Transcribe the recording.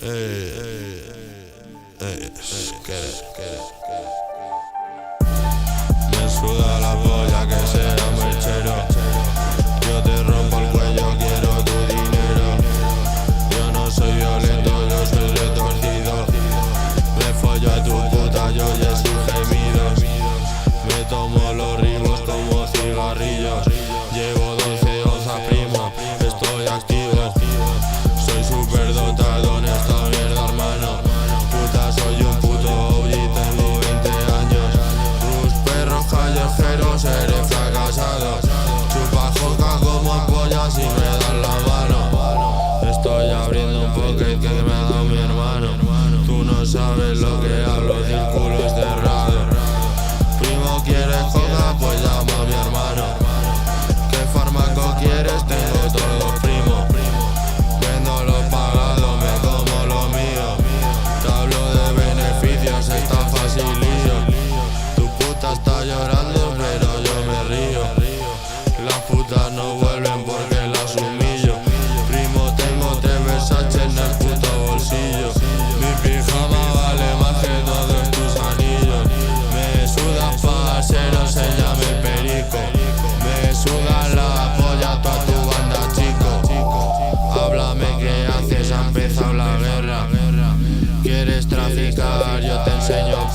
Me suda la polla que sea mechero. Yo te rompo el cuello, quiero tu dinero. Yo no soy violento, yo soy retorcido. Me follo a tu puta, yo ya sus gemidos. Me tomo los ritmos como cigarrillos. Llevo 12 onzas, primo, estoy activo. Soy superdotado en esta mierda, hermano. Puta, soy un puto OG, tengo 20 años. Tus perros callejeros, eres fracasado. Chupa joca como pollas y me dan la mano. Estoy abriendo un pocket que me ha dado mi hermano. Tú no sabes lo que hablo, círculos cerrados. Primo, ¿quieres coca? Pues llama a mi hermano. ¿Qué fármaco quieres? Tengo todos, primo. Vendo lo pagado, me como lo mío. Te hablo de beneficios, está facilillo. Tu puta está llorando, pero yo me río. Las putas no vuelven porque las humillo. Primo, tengo 3 Versace en el puto bolsillo. Mi pijama vale más que todos tus anillos. Me sudas parcero, se llame perico. Me suda la polla toda tu banda, chico. Háblame qué haces, ha empezado la guerra. ¿Quieres traficar? Yo te enseño